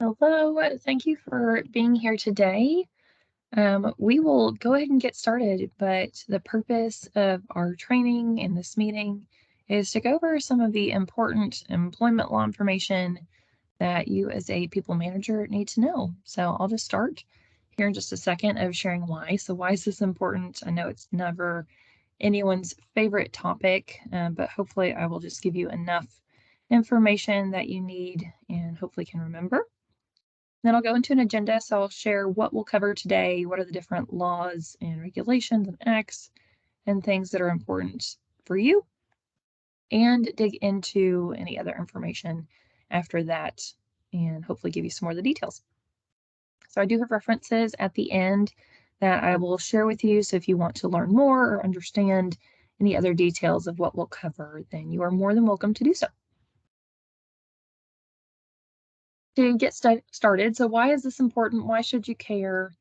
Hello, thank you for being here today. We will go ahead and get started, but the purpose of our training in this meeting is to go over some of the important employment law information that you as a people manager need to know. So I'll just start here in just a second of sharing why. So why is this important? I know it's never anyone's favorite topic, but hopefully I will just give you enough information that you need and hopefully can remember. Then I'll go into an agenda, so I'll share what we'll cover today, what are the different laws and regulations and acts and things that are important for you, and dig into any other information after that, and hopefully give you some more of the details. So I do have references at the end that I will share with you, so if you want to learn more or understand any other details of what we'll cover, then you are more than welcome to do so. To get started, so why is this important? Why should you care?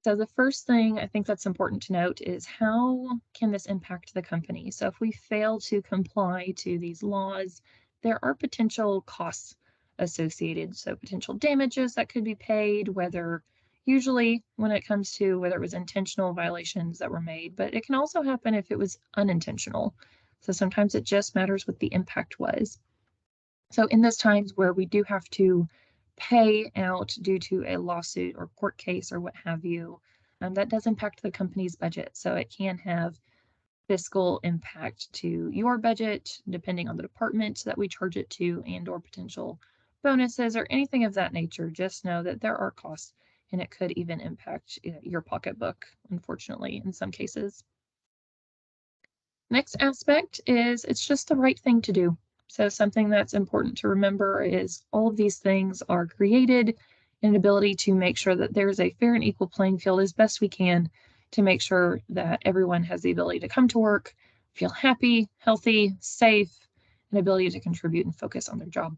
So the first thing I think that's important to note is how can this impact the company? So if we fail to comply to these laws, there are potential costs associated. So potential damages that could be paid, whether usually when it comes to whether it was intentional violations that were made, but it can also happen if it was unintentional. So sometimes it just matters what the impact was. So in those times where we do have to pay out due to a lawsuit or court case or what have you, that does impact the company's budget. So it can have fiscal impact to your budget, depending on the department that we charge it to and or potential bonuses or anything of that nature. Just know that there are costs and it could even impact your pocketbook, unfortunately, in some cases. Next aspect is it's just the right thing to do. So something that's important to remember is all of these things are created in an ability to make sure that there's a fair and equal playing field as best we can to make sure that everyone has the ability to come to work, feel happy, healthy, safe, and ability to contribute and focus on their job.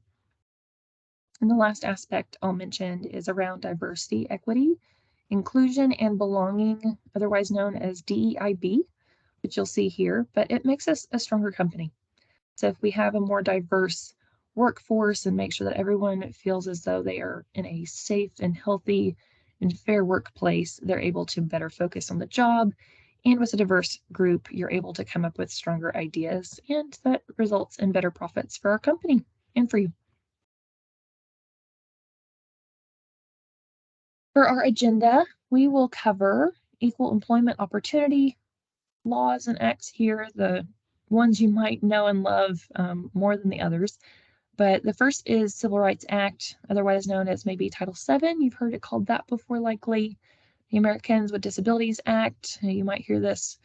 And the last aspect I'll mention is around diversity, equity, inclusion, and belonging, otherwise known as DEIB, which you'll see here, but it makes us a stronger company. So if we have a more diverse workforce and make sure that everyone feels as though they are in a safe and healthy and fair workplace, they're able to better focus on the job. And with a diverse group, you're able to come up with stronger ideas, and that results in better profits for our company and for you. For our agenda, we will cover equal employment opportunity, laws and acts here, the ones you might know and love more than the others. But the first is Civil Rights Act, otherwise known as maybe Title VII. You've heard it called that before, likely. The Americans with Disabilities Act. You might hear this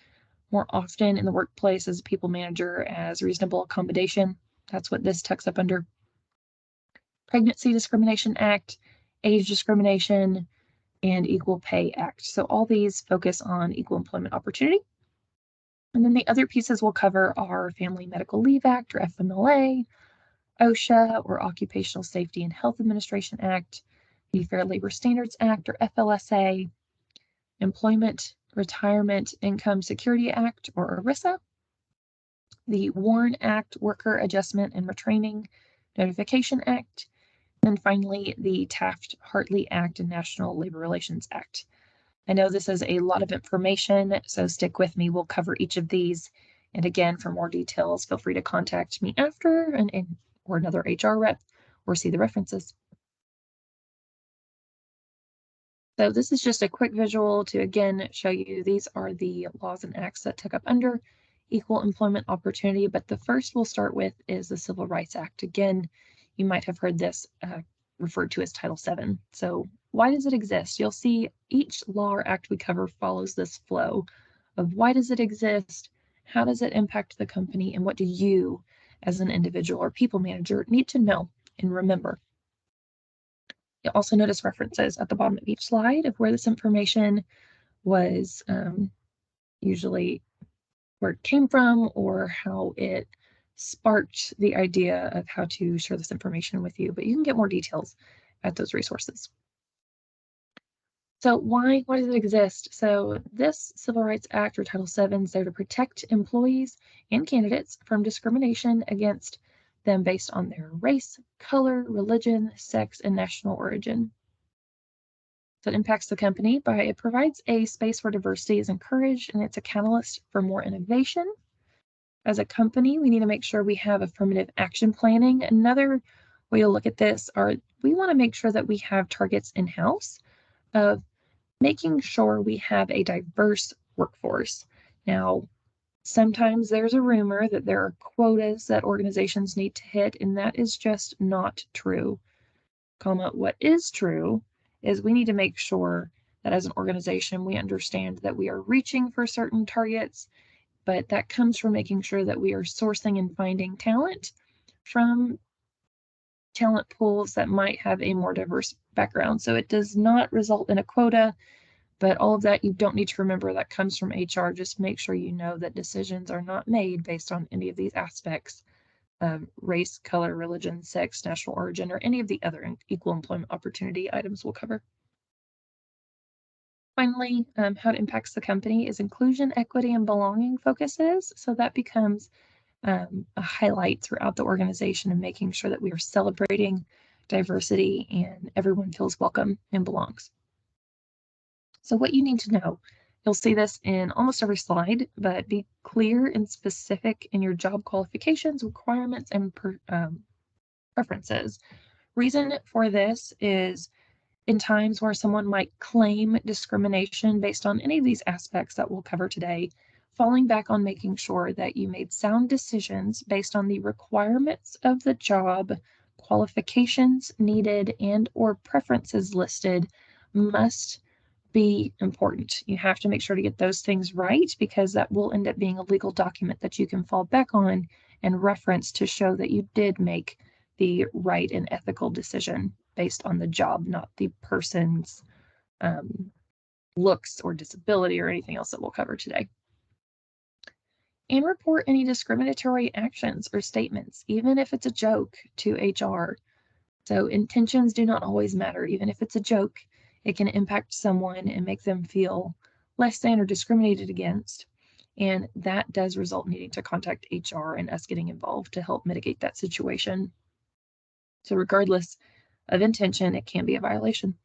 more often in the workplace as a people manager as reasonable accommodation. That's what this tucks up under. Pregnancy Discrimination Act, Age Discrimination, and Equal Pay Act. So all these focus on equal employment opportunity. And then the other pieces we'll cover are Family Medical Leave Act, or FMLA, OSHA, or Occupational Safety and Health Administration Act, the Fair Labor Standards Act, or FLSA, Employment Retirement Income Security Act, or ERISA, the WARN Act, Worker Adjustment and Retraining Notification Act, and finally the Taft-Hartley Act and National Labor Relations Act. I know this is a lot of information, so stick with me. We'll cover each of these. And again, for more details, feel free to contact me after or another HR rep or see the references. So this is just a quick visual to again show you these are the laws and acts that took up under equal employment opportunity. But the first we'll start with is the Civil Rights Act. Again, you might have heard this referred to as Title VII. So why does it exist? You'll see each law or act we cover follows this flow of why does it exist, how does it impact the company, and what do you as an individual or people manager need to know and remember. You'll also notice references at the bottom of each slide of where this information was usually where it came from or how it sparked the idea of how to share this information with you, but you can get more details at those resources. So why does it exist? So this Civil Rights Act, or Title VII, is there to protect employees and candidates from discrimination against them based on their race, color, religion, sex, and national origin. So it impacts the company by it provides a space where diversity is encouraged and it's a catalyst for more innovation. As a company, we need to make sure we have affirmative action planning. Another way to look at this are we want to make sure that we have targets in-house of making sure we have a diverse workforce. Now, sometimes there's a rumor that there are quotas that organizations need to hit, and that is just not true. What is true is we need to make sure that as an organization, we understand that we are reaching for certain targets, but that comes from making sure that we are sourcing and finding talent from talent pools that might have a more diverse background. So it does not result in a quota, but all of that you don't need to remember that comes from HR. Just make sure you know that decisions are not made based on any of these aspects of race, color, religion, sex, national origin, or any of the other equal employment opportunity items we'll cover. Finally, how it impacts the company is inclusion, equity, and belonging focuses. So that becomes a highlight throughout the organization and making sure that we are celebrating diversity and everyone feels welcome and belongs. So what you need to know, you'll see this in almost every slide, but be clear and specific in your job qualifications, requirements, and preferences. Reason for this is in times where someone might claim discrimination based on any of these aspects that we'll cover today, falling back on making sure that you made sound decisions based on the requirements of the job, qualifications needed, and or preferences listed must be important. You have to make sure to get those things right because that will end up being a legal document that you can fall back on and reference to show that you did make the right and ethical decision based on the job, not the person's looks or disability or anything else that we'll cover today. And report any discriminatory actions or statements, even if it's a joke, to HR. So intentions do not always matter. Even if it's a joke, it can impact someone and make them feel less than or discriminated against. And that does result in needing to contact HR and us getting involved to help mitigate that situation. So regardless of intention, it can be a violation.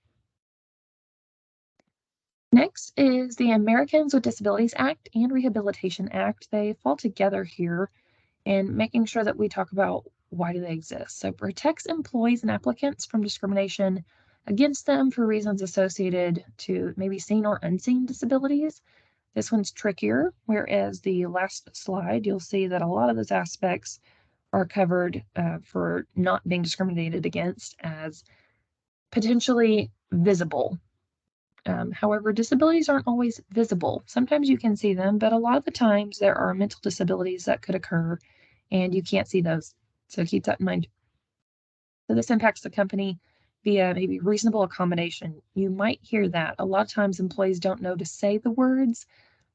Next is the Americans with Disabilities Act and Rehabilitation Act. They fall together here in making sure that we talk about why do they exist. So it protects employees and applicants from discrimination against them for reasons associated to maybe seen or unseen disabilities. This one's trickier, whereas the last slide, you'll see that a lot of those aspects are covered for not being discriminated against as potentially visible. However, disabilities aren't always visible. Sometimes you can see them, but a lot of the times there are mental disabilities that could occur and you can't see those. So keep that in mind. So this impacts the company via maybe reasonable accommodation. You might hear that. A lot of times employees don't know to say the words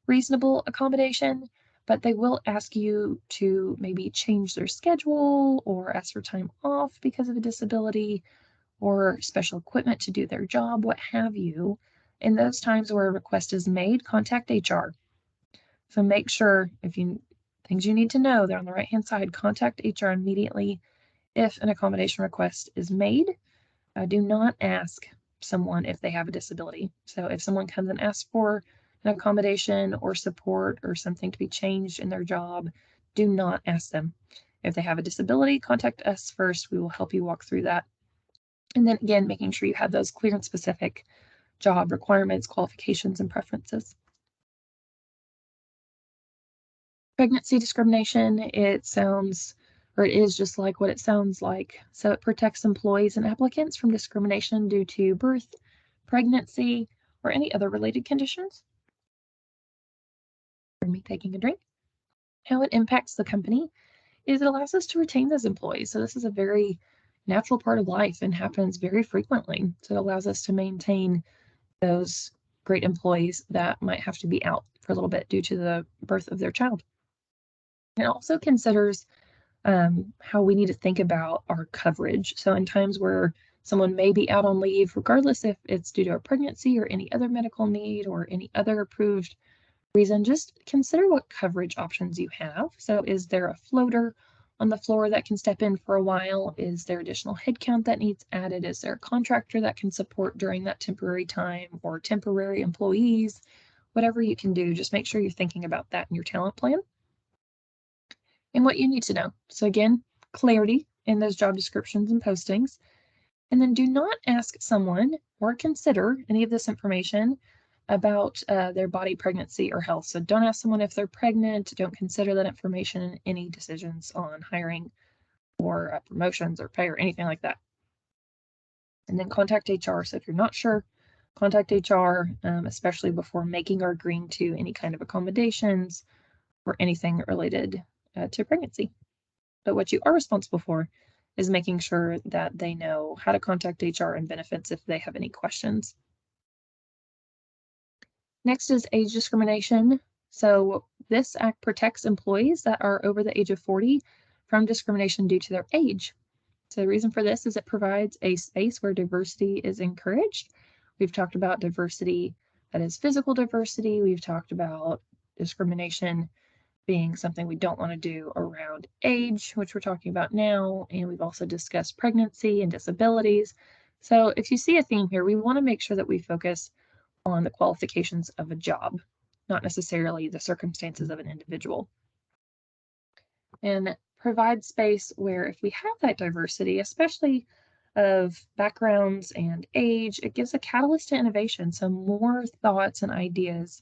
reasonable accommodation, but they will ask you to maybe change their schedule or ask for time off because of a disability or special equipment to do their job, what have you. In those times where a request is made, contact HR. So make sure things you need to know, they're on the right-hand side, contact HR immediately if an accommodation request is made. Do not ask someone if they have a disability. So if someone comes and asks for an accommodation or support or something to be changed in their job, do not ask them. If they have a disability, contact us first. We will help you walk through that. And then again, making sure you have those clear and specific job requirements, qualifications, and preferences. Pregnancy discrimination, it is just like what it sounds like. So it protects employees and applicants from discrimination due to birth, pregnancy, or any other related conditions. For me taking a drink. How it impacts the company is it allows us to retain those employees. So this is a very natural part of life and happens very frequently. So it allows us to maintain those great employees that might have to be out for a little bit due to the birth of their child. It also considers how we need to think about our coverage. So in times where someone may be out on leave, regardless if it's due to a pregnancy or any other medical need or any other approved reason, just consider what coverage options you have. So is there a floater on the floor that can step in for a while? Is there additional headcount that needs added? Is there a contractor that can support during that temporary time, or temporary employees? Whatever you can do, just make sure you're thinking about that in your talent plan and what you need to know. So again, clarity in those job descriptions and postings. And then do not ask someone or consider any of this information about their body, pregnancy, or health. So don't ask someone if they're pregnant. Don't consider that information in any decisions on hiring or promotions or pay or anything like that. And then contact HR. So if you're not sure, contact HR, especially before making or agreeing to any kind of accommodations or anything related to pregnancy. But what you are responsible for is making sure that they know how to contact HR and benefits if they have any questions. Next is age discrimination. So this act protects employees that are over the age of 40 from discrimination due to their age. So the reason for this is it provides a space where diversity is encouraged. We've talked about diversity that is physical diversity. We've talked about discrimination being something we don't want to do around age, which we're talking about now. And we've also discussed pregnancy and disabilities. So if you see a theme here, we want to make sure that we focus on the qualifications of a job, not necessarily the circumstances of an individual. And provide space where if we have that diversity, especially of backgrounds and age, it gives a catalyst to innovation. So more thoughts and ideas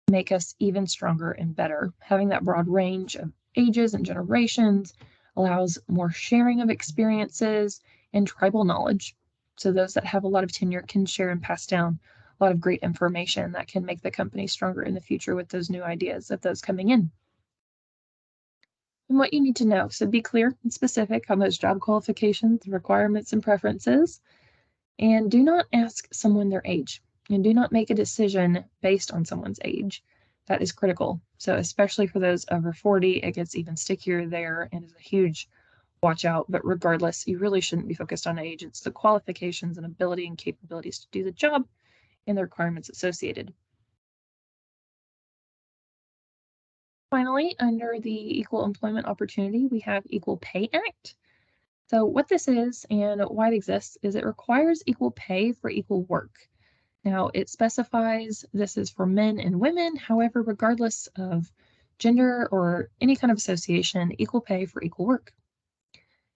make us even stronger and better. Having that broad range of ages and generations allows more sharing of experiences and tribal knowledge. So those that have a lot of tenure can share and pass down a lot of great information that can make the company stronger in the future with those new ideas of those coming in. And what you need to know. So be clear and specific on those job qualifications, requirements, and preferences. And do not ask someone their age. And do not make a decision based on someone's age. That is critical. So especially for those over 40, it gets even stickier there and is a huge watch out. But regardless, you really shouldn't be focused on age. It's the qualifications and ability and capabilities to do the job and the requirements associated. Finally, under the Equal Employment Opportunity, we have Equal Pay Act. So what this is and why it exists is it requires equal pay for equal work. Now, it specifies this is for men and women. However, regardless of gender or any kind of association, equal pay for equal work.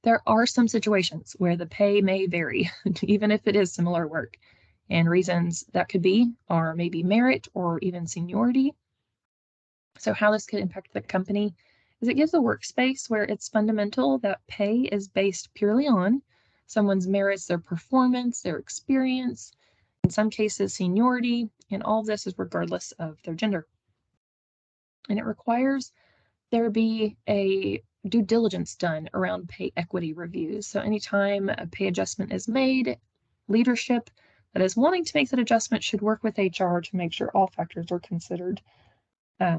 There are some situations where the pay may vary, even if it is similar work. And reasons that could be are maybe merit or even seniority. So how this could impact the company is it gives a workspace where it's fundamental that pay is based purely on someone's merits, their performance, their experience, in some cases seniority, and all of this is regardless of their gender. And it requires there be a due diligence done around pay equity reviews. So anytime a pay adjustment is made, leadership that is wanting to make that adjustment should work with HR to make sure all factors are considered.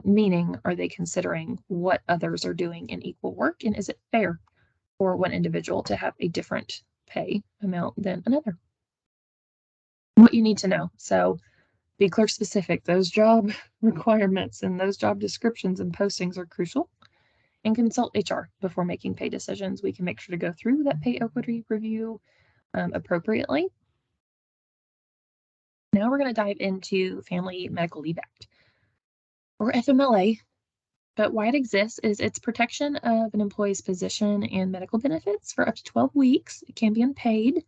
Meaning, are they considering what others are doing in equal work, and is it fair for one individual to have a different pay amount than another? What you need to know. So be clear, specific. Those job requirements and those job descriptions and postings are crucial. And consult HR before making pay decisions. We can make sure to go through that pay equity review appropriately. Now we're going to dive into Family Medical Leave Act, or FMLA. But why it exists is its protection of an employee's position and medical benefits for up to 12 weeks. It can be unpaid,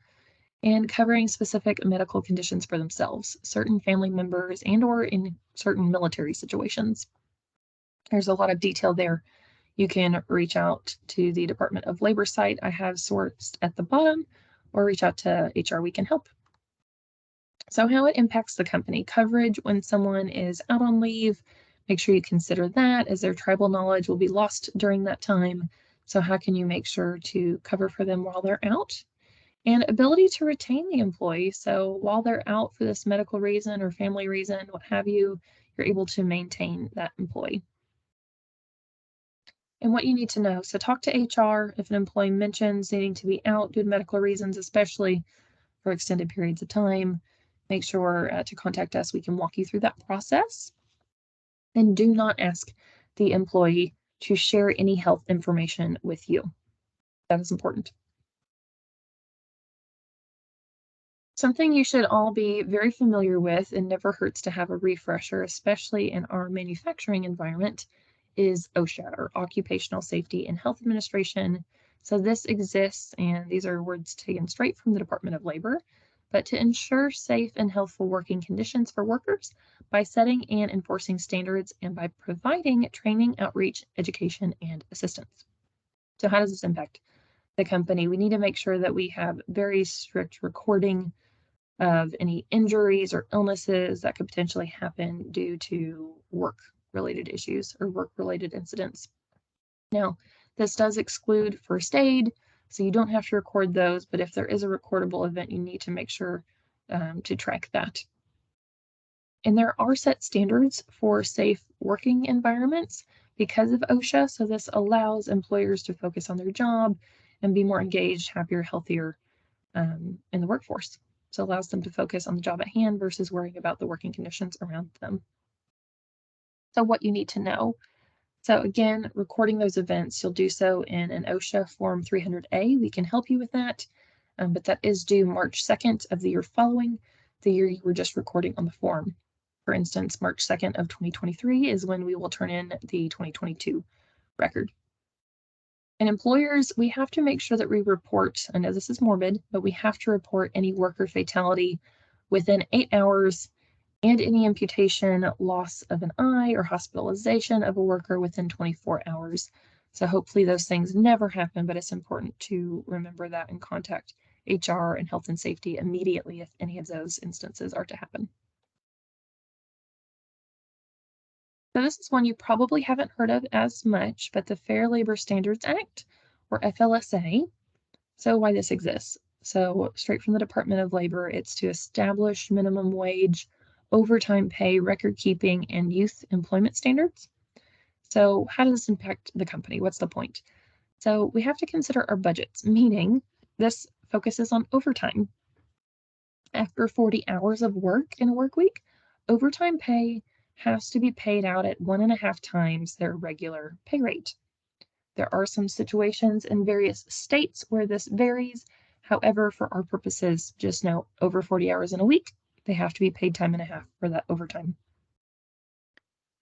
and covering specific medical conditions for themselves, certain family members, and or in certain military situations. There's a lot of detail there. You can reach out to the Department of Labor site I have sourced at the bottom, or reach out to HR. We can help. So how it impacts the company. Coverage when someone is out on leave. Make sure you consider that, as their tribal knowledge will be lost during that time. So how can you make sure to cover for them while they're out? And ability to retain the employee. So while they're out for this medical reason or family reason, what have you, you're able to maintain that employee. And what you need to know. So talk to HR if an employee mentions needing to be out due to medical reasons, especially for extended periods of time. Make sure to contact us. We can walk you through that process. And do not ask the employee to share any health information with you. That is important. Something you should all be very familiar with and never hurts to have a refresher, especially in our manufacturing environment, is OSHA, or Occupational Safety and Health Administration. So this exists, and these are words taken straight from the Department of Labor, but to ensure safe and healthful working conditions for workers by setting and enforcing standards and by providing training, outreach, education, and assistance. So how does this impact the company? We need to make sure that we have very strict recording of any injuries or illnesses that could potentially happen due to work-related issues or work-related incidents. Now, this does exclude first aid, so you don't have to record those, but if there is a recordable event, you need to make sure to track that. And there are set standards for safe working environments because of OSHA, so this allows employers to focus on their job and be more engaged, happier, healthier in the workforce. So it allows them to focus on the job at hand versus worrying about the working conditions around them. So what you need to know. So again, recording those events, you'll do so in an OSHA Form 300A. We can help you with that, but that is due March 2nd of the year following the year you were just recording on the form. For instance, March 2nd of 2023 is when we will turn in the 2022 record. And employers, we have to make sure that we report, I know this is morbid, but we have to report any worker fatality within 8 hours and any amputation, loss of an eye, or hospitalization of a worker within 24 hours. So hopefully those things never happen, but it's important to remember that and contact HR and health and safety immediately if any of those instances are to happen. So this is one you probably haven't heard of as much, but the Fair Labor Standards Act, or FLSA. So why this exists. So straight from the Department of Labor, it's to establish minimum wage, overtime pay, record keeping, and youth employment standards. So how does this impact the company? What's the point? So we have to consider our budgets, meaning this focuses on overtime. After 40 hours of work in a work week, overtime pay has to be paid out at 1.5 times their regular pay rate. There are some situations in various states where this varies. However, for our purposes, just know over 40 hours in a week, they have to be paid time and a half for that overtime.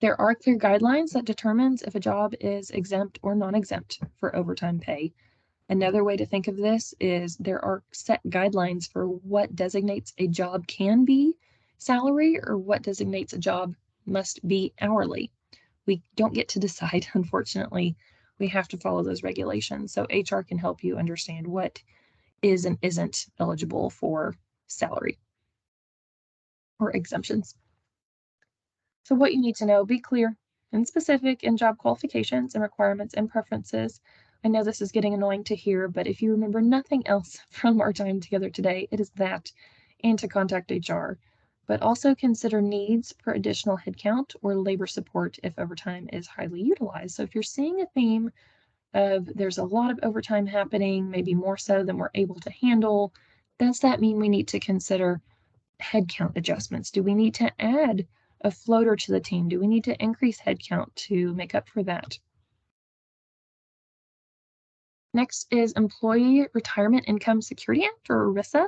There are clear guidelines that determines if a job is exempt or non-exempt for overtime pay. Another way to think of this is there are set guidelines for what designates a job can be salary or what designates a job must be hourly. We don't get to decide, unfortunately. We have to follow those regulations. So HR can help you understand what is and isn't eligible for salary or exemptions. So what you need to know, be clear and specific in job qualifications and requirements and preferences. I know this is getting annoying to hear, but if you remember nothing else from our time together today, it is that, and to contact HR. But also consider needs for additional headcount or labor support if overtime is highly utilized. So if you're seeing a theme of there's a lot of overtime happening, maybe more so than we're able to handle, does that mean we need to consider headcount adjustments? Do we need to add a floater to the team? Do we need to increase headcount to make up for that? Next is Employee Retirement Income Security Act, or ERISA.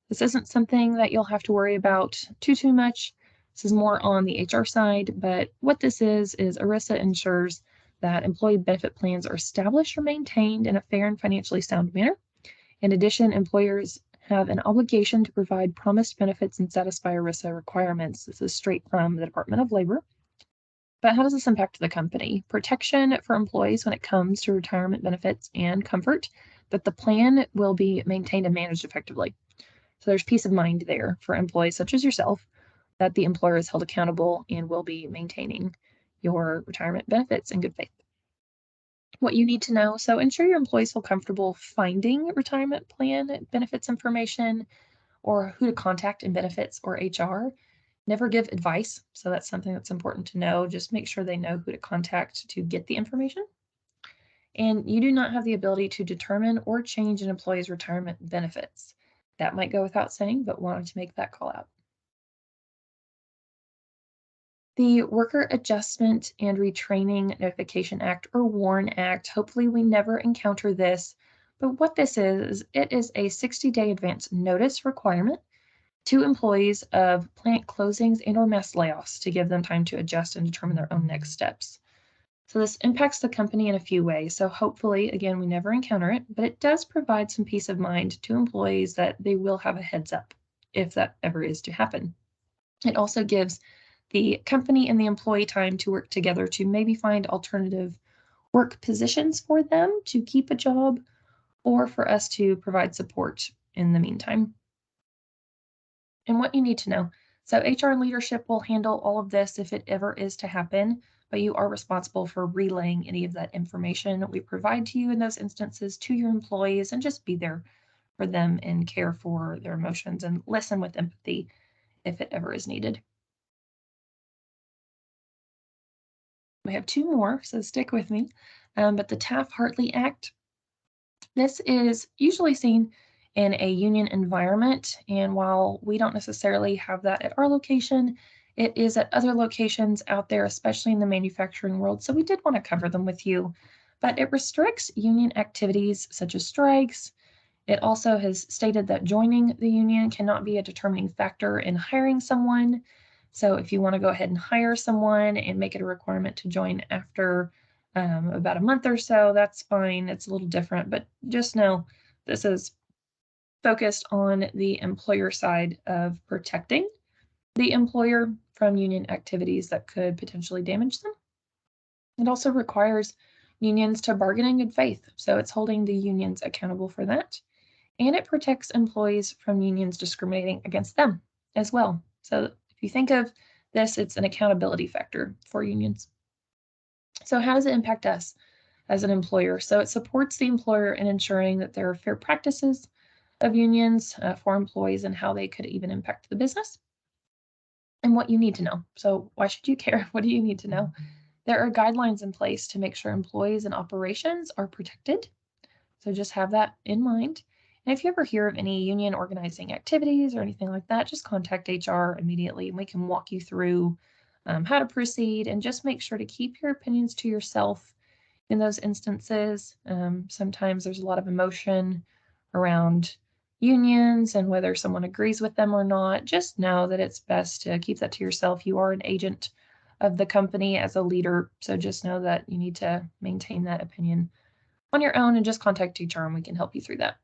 This isn't something that you'll have to worry about too much. This is more on the HR side, but what this is ERISA ensures that employee benefit plans are established or maintained in a fair and financially sound manner. In addition, employers have an obligation to provide promised benefits and satisfy ERISA requirements. This is straight from the Department of Labor. But how does this impact the company? Protection for employees when it comes to retirement benefits and comfort, that the plan will be maintained and managed effectively. So there's peace of mind there for employees such as yourself that the employer is held accountable and will be maintaining your retirement benefits in good faith. What you need to know, so ensure your employees feel comfortable finding retirement plan benefits information or who to contact in benefits or HR. Never give advice, so that's something that's important to know. Just make sure they know who to contact to get the information. And you do not have the ability to determine or change an employee's retirement benefits. That might go without saying, but wanted to make that call out. The Worker Adjustment and Retraining Notification Act, or WARN Act. Hopefully we never encounter this, but what this is it is a 60-day advance notice requirement to employees of plant closings and or mass layoffs to give them time to adjust and determine their own next steps. So this impacts the company in a few ways. So hopefully, again, we never encounter it, but it does provide some peace of mind to employees that they will have a heads up if that ever is to happen. It also gives the company and the employee time to work together to maybe find alternative work positions for them to keep a job or for us to provide support in the meantime. And what you need to know. So HR leadership will handle all of this if it ever is to happen, but you are responsible for relaying any of that information we provide to you in those instances to your employees and just be there for them and care for their emotions and listen with empathy if it ever is needed. We have two more, so stick with me. But the Taft-Hartley Act, this is usually seen in a union environment, and while we don't necessarily have that at our location, it is at other locations out there, especially in the manufacturing world, so we did want to cover them with you. But it restricts union activities such as strikes. It also has stated that joining the union cannot be a determining factor in hiring someone. So if you want to go ahead and hire someone and make it a requirement to join after about a month or so, that's fine. It's a little different, but just know this is focused on the employer side of protecting the employer from union activities that could potentially damage them. It also requires unions to bargain in good faith, so it's holding the unions accountable for that. And it protects employees from unions discriminating against them as well. So if you think of this, it's an accountability factor for unions. So how does it impact us as an employer? So it supports the employer in ensuring that there are fair practices of unions for employees and how they could even impact the business and what you need to know. So why should you care? What do you need to know? There are guidelines in place to make sure employees and operations are protected. So just have that in mind. And if you ever hear of any union organizing activities or anything like that, just contact HR immediately and we can walk you through how to proceed and just make sure to keep your opinions to yourself in those instances. Sometimes there's a lot of emotion around unions and whether someone agrees with them or not. Just know that it's best to keep that to yourself. You are an agent of the company as a leader, so just know that you need to maintain that opinion on your own and just contact HR and we can help you through that.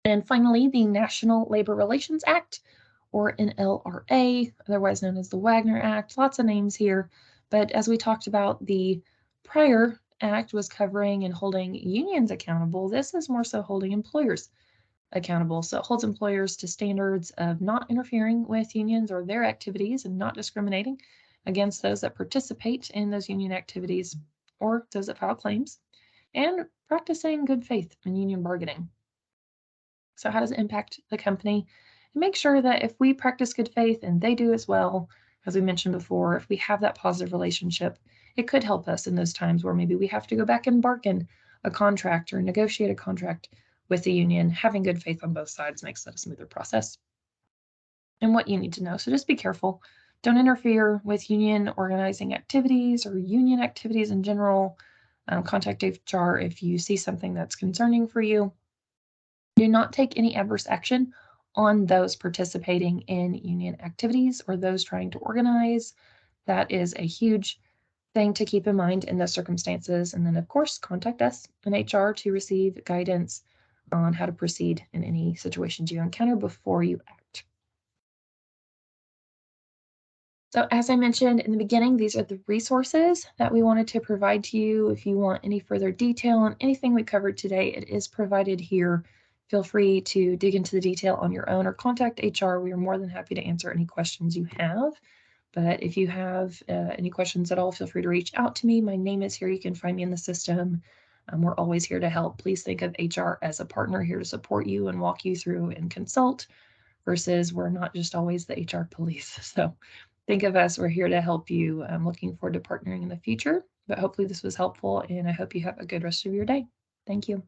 And finally, the National Labor Relations Act, or NLRA, otherwise known as the Wagner Act. Lots of names here, but as we talked about, the prior act was covering and holding unions accountable. This is more so holding employers accountable. So it holds employers to standards of not interfering with unions or their activities and not discriminating against those that participate in those union activities or those that file claims, and practicing good faith in union bargaining. So how does it impact the company? And make sure that if we practice good faith and they do as well, as we mentioned before, if we have that positive relationship, it could help us in those times where maybe we have to go back and bargain a contract or negotiate a contract with the union. Having good faith on both sides makes that a smoother process. And what you need to know. So just be careful. Don't interfere with union organizing activities or union activities in general. Contact HR if you see something that's concerning for you. Do not take any adverse action on those participating in union activities or those trying to organize. That is a huge thing to keep in mind in those circumstances. And then, of course, contact us in HR to receive guidance on how to proceed in any situations you encounter before you act. So as I mentioned in the beginning, these are the resources that we wanted to provide to you. If you want any further detail on anything we covered today, it is provided here. Feel free to dig into the detail on your own or contact HR. We are more than happy to answer any questions you have. But if you have any questions at all, feel free to reach out to me. My name is here. You can find me in the system. We're always here to help. Please think of HR as a partner here to support you and walk you through and consult versus we're not just always the HR police. So think of us, we're here to help you. I'm looking forward to partnering in the future, but hopefully this was helpful and I hope you have a good rest of your day. Thank you.